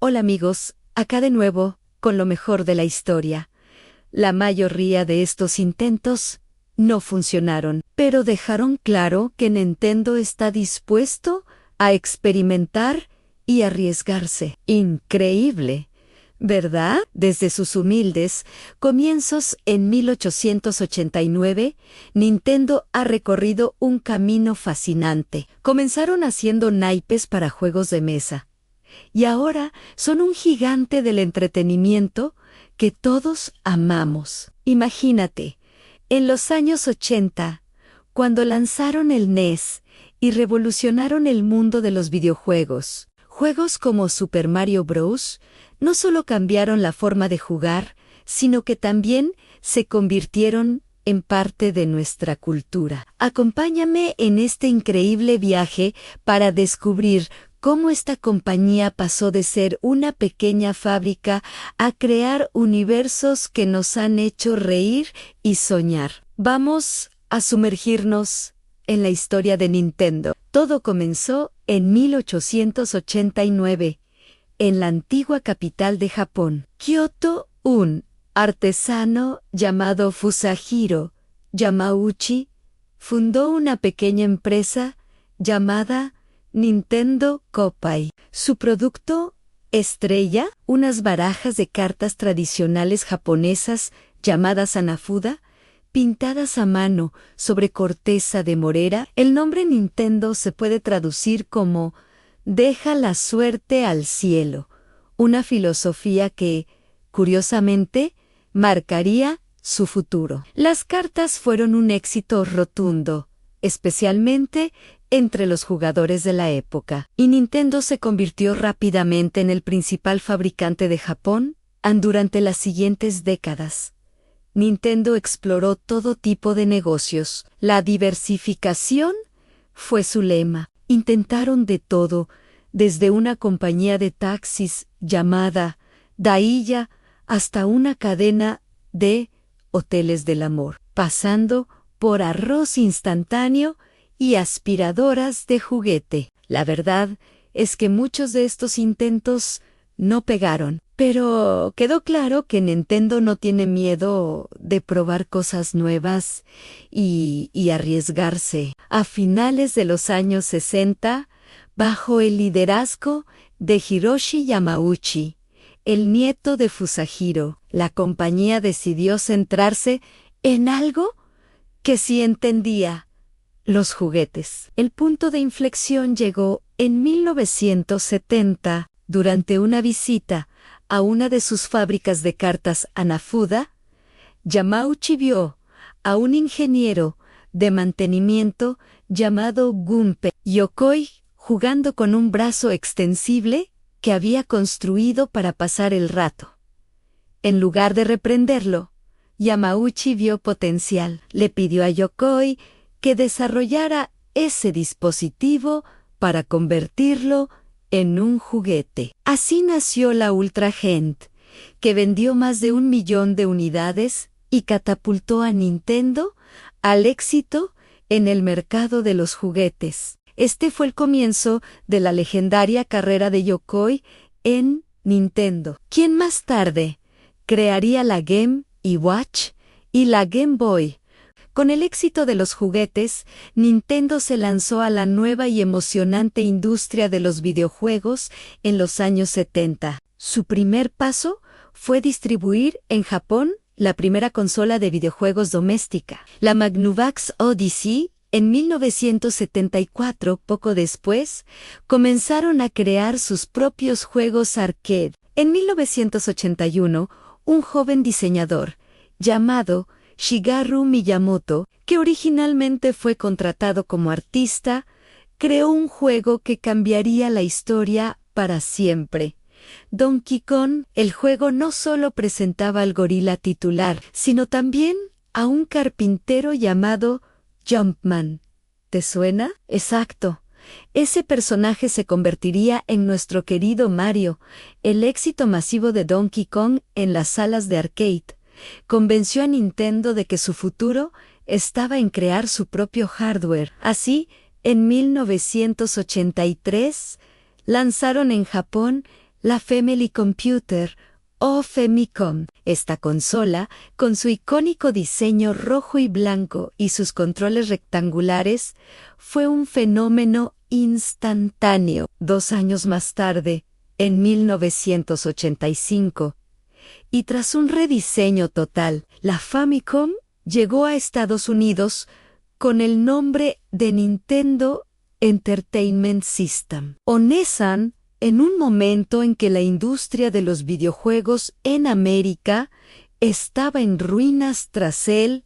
Hola amigos, acá de nuevo, con lo mejor de la historia. La mayoría de estos intentos no funcionaron, pero dejaron claro que Nintendo está dispuesto a experimentar y arriesgarse. Increíble, ¿verdad? Desde sus humildes comienzos en 1889, Nintendo ha recorrido un camino fascinante. Comenzaron haciendo naipes para juegos de mesa y ahora son un gigante del entretenimiento que todos amamos. Imagínate, en los años 80, cuando lanzaron el NES y revolucionaron el mundo de los videojuegos. Juegos como Super Mario Bros. No solo cambiaron la forma de jugar, sino que también se convirtieron en parte de nuestra cultura. Acompáñame en este increíble viaje para descubrir cómo esta compañía pasó de ser una pequeña fábrica a crear universos que nos han hecho reír y soñar. Vamos a sumergirnos en la historia de Nintendo. Todo comenzó en 1889, en la antigua capital de Japón, Kioto. Un artesano llamado Fusajiro Yamauchi fundó una pequeña empresa llamada Nintendo Koppai. Su producto estrella, unas barajas de cartas tradicionales japonesas llamadas Hanafuda, pintadas a mano sobre corteza de morera. El nombre Nintendo se puede traducir como "deja la suerte al cielo", una filosofía que, curiosamente, marcaría su futuro. Las cartas fueron un éxito rotundo, especialmente entre los jugadores de la época, y Nintendo se convirtió rápidamente en el principal fabricante de Japón. Durante las siguientes décadas, Nintendo exploró todo tipo de negocios. La diversificación fue su lema. Intentaron de todo, desde una compañía de taxis llamada Daiya hasta una cadena de hoteles del amor, pasando por arroz instantáneo y aspiradoras de juguete. La verdad es que muchos de estos intentos no pegaron, pero quedó claro que Nintendo no tiene miedo de probar cosas nuevas y arriesgarse. A finales de los años 60, bajo el liderazgo de Hiroshi Yamauchi, el nieto de Fusajiro, la compañía decidió centrarse en algo que sí entendía: los juguetes. El punto de inflexión llegó en 1970, durante una visita a una de sus fábricas de cartas Hanafuda. Yamauchi vio a un ingeniero de mantenimiento llamado Gunpei Yokoi jugando con un brazo extensible que había construido para pasar el rato. En lugar de reprenderlo, Yamauchi vio potencial. Le pidió a Yokoi que desarrollara ese dispositivo para convertirlo en un juguete. Así nació la Ultra Gent, que vendió más de 1 millón de unidades y catapultó a Nintendo al éxito en el mercado de los juguetes. Este fue el comienzo de la legendaria carrera de Yokoi en Nintendo, quien más tarde crearía la Game & Watch y la Game Boy. Con el éxito de los juguetes, Nintendo se lanzó a la nueva y emocionante industria de los videojuegos en los años 70. Su primer paso fue distribuir en Japón la primera consola de videojuegos doméstica, la Magnavox Odyssey. En 1974, poco después, comenzaron a crear sus propios juegos arcade. En 1981, un joven diseñador llamado Shigeru Miyamoto, que originalmente fue contratado como artista, creó un juego que cambiaría la historia para siempre. Donkey Kong. El juego no solo presentaba al gorila titular, sino también a un carpintero llamado Jumpman. ¿Te suena? Exacto. Ese personaje se convertiría en nuestro querido Mario. El éxito masivo de Donkey Kong en las salas de arcade convenció a Nintendo de que su futuro estaba en crear su propio hardware. Así, en 1983, lanzaron en Japón la Family Computer o Famicom. Esta consola, con su icónico diseño rojo y blanco y sus controles rectangulares, fue un fenómeno instantáneo. 2 años más tarde, en 1985, y tras un rediseño total, la Famicom llegó a Estados Unidos con el nombre de Nintendo Entertainment System, o NESan, en un momento en que la industria de los videojuegos en América estaba en ruinas tras el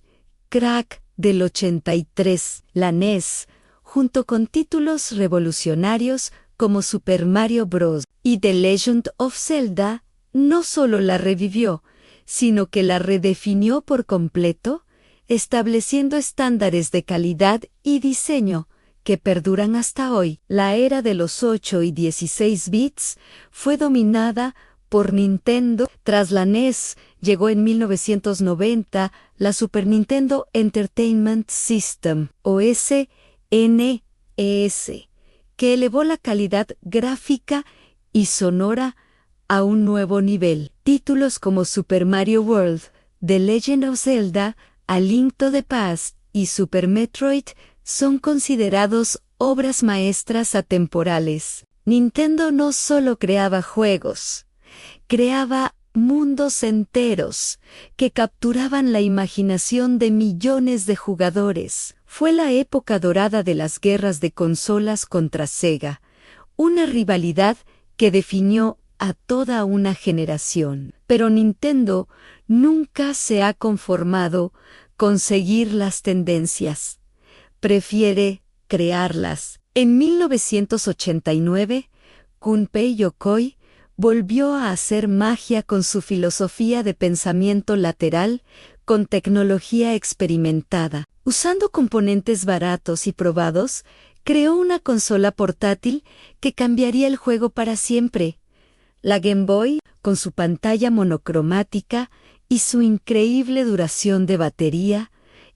crack del 83. La NES, junto con títulos revolucionarios como Super Mario Bros. Y The Legend of Zelda, no solo la revivió, sino que la redefinió por completo, estableciendo estándares de calidad y diseño que perduran hasta hoy. La era de los 8 y 16 bits fue dominada por Nintendo. Tras la NES, llegó en 1990 la Super Nintendo Entertainment System, o SNES, que elevó la calidad gráfica y sonora a un nuevo nivel. Títulos como Super Mario World, The Legend of Zelda, A Link to the Past y Super Metroid son considerados obras maestras atemporales. Nintendo no solo creaba juegos, creaba mundos enteros que capturaban la imaginación de millones de jugadores. Fue la época dorada de las guerras de consolas contra Sega, una rivalidad que definió a toda una generación. Pero Nintendo nunca se ha conformado con seguir las tendencias. Prefiere crearlas. En 1989, Gunpei Yokoi volvió a hacer magia con su filosofía de pensamiento lateral con tecnología experimentada. Usando componentes baratos y probados, creó una consola portátil que cambiaría el juego para siempre. La Game Boy, con su pantalla monocromática y su increíble duración de batería,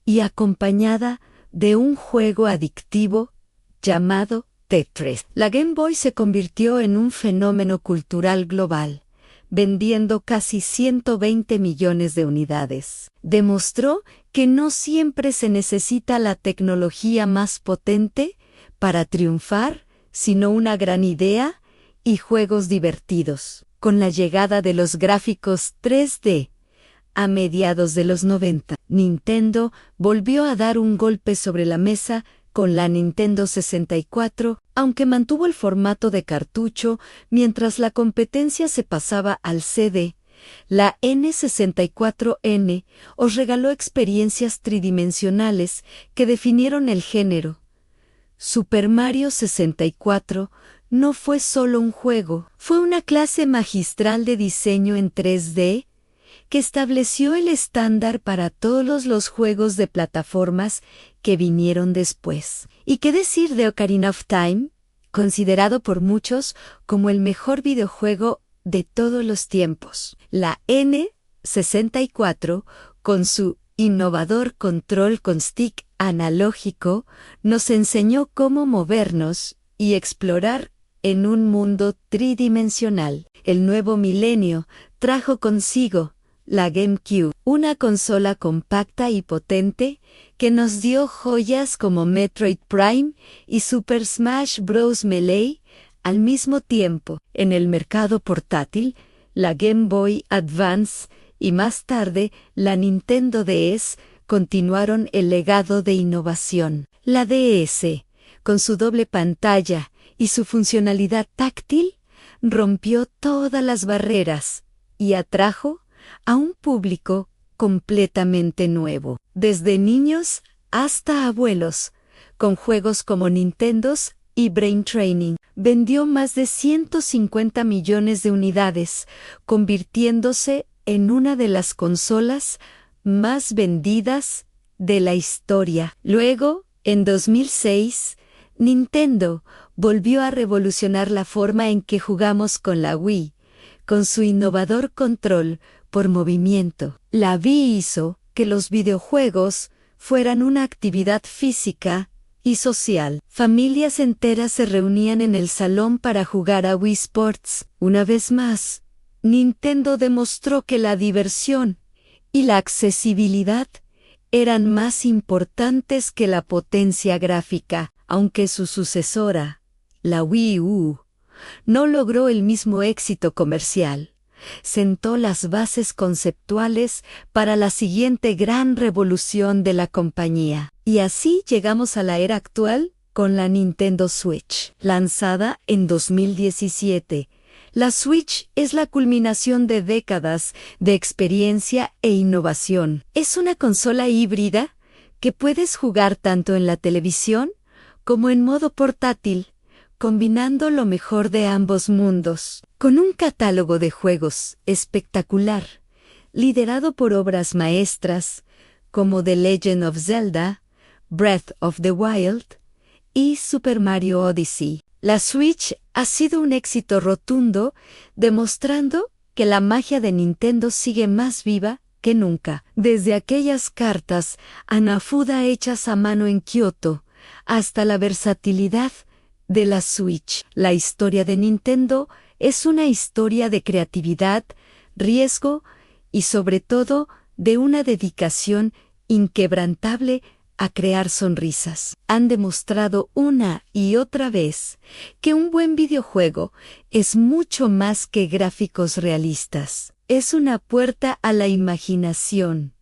y acompañada de un juego adictivo llamado Tetris. La Game Boy se convirtió en un fenómeno cultural global, vendiendo casi 120 millones de unidades. Demostró que no siempre se necesita la tecnología más potente para triunfar, sino una gran idea y juegos divertidos. Con la llegada de los gráficos 3D a mediados de los 90, Nintendo volvió a dar un golpe sobre la mesa con la Nintendo 64, aunque mantuvo el formato de cartucho mientras la competencia se pasaba al CD. La N64N os regaló experiencias tridimensionales que definieron el género. Super Mario 64 no fue solo un juego, fue una clase magistral de diseño en 3D que estableció el estándar para todos los juegos de plataformas que vinieron después. ¿Y qué decir de Ocarina of Time? Considerado por muchos como el mejor videojuego de todos los tiempos. La N64, con su innovador control con stick analógico, nos enseñó cómo movernos y explorar en un mundo tridimensional. El nuevo milenio trajo consigo la GameCube, una consola compacta y potente que nos dio joyas como Metroid Prime y Super Smash Bros. Melee al mismo tiempo. En el mercado portátil, la Game Boy Advance y más tarde la Nintendo DS continuaron el legado de innovación. La DS, con su doble pantalla y su funcionalidad táctil, rompió todas las barreras y atrajo a un público completamente nuevo, desde niños hasta abuelos, con juegos como Nintendo's y Brain Training. Vendió más de 150 millones de unidades, convirtiéndose en una de las consolas más vendidas de la historia. Luego, en 2006, Nintendo volvió a revolucionar la forma en que jugamos con la Wii, con su innovador control por movimiento. La Wii hizo que los videojuegos fueran una actividad física y social. Familias enteras se reunían en el salón para jugar a Wii Sports. Una vez más, Nintendo demostró que la diversión y la accesibilidad eran más importantes que la potencia gráfica, aunque su sucesora, la Wii U, no logró el mismo éxito comercial. Sentó las bases conceptuales para la siguiente gran revolución de la compañía. Y así llegamos a la era actual con la Nintendo Switch. Lanzada en 2017, la Switch es la culminación de décadas de experiencia e innovación. Es una consola híbrida que puedes jugar tanto en la televisión como en modo portátil, combinando lo mejor de ambos mundos. Con un catálogo de juegos espectacular, liderado por obras maestras como The Legend of Zelda, Breath of the Wild y Super Mario Odyssey. La Switch ha sido un éxito rotundo, demostrando que la magia de Nintendo sigue más viva que nunca. Desde aquellas cartas Hanafuda hechas a mano en Kioto, hasta la versatilidad de la Switch. La historia de Nintendo es una historia de creatividad, riesgo y sobre todo de una dedicación inquebrantable a crear sonrisas. Han demostrado una y otra vez que un buen videojuego es mucho más que gráficos realistas. Es una puerta a la imaginación,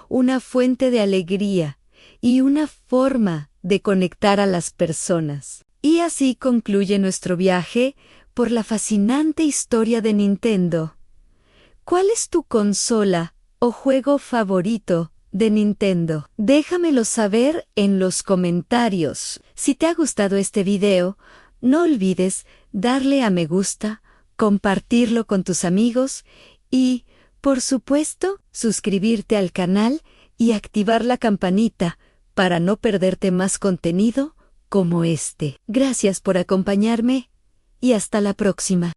una fuente de alegría y una forma de conectar a las personas. Y así concluye nuestro viaje por la fascinante historia de Nintendo. ¿Cuál es tu consola o juego favorito de Nintendo? Déjamelo saber en los comentarios. Si te ha gustado este video, no olvides darle a me gusta, compartirlo con tus amigos y, por supuesto, suscribirte al canal y activar la campanita para no perderte más contenido como este. Gracias por acompañarme y hasta la próxima.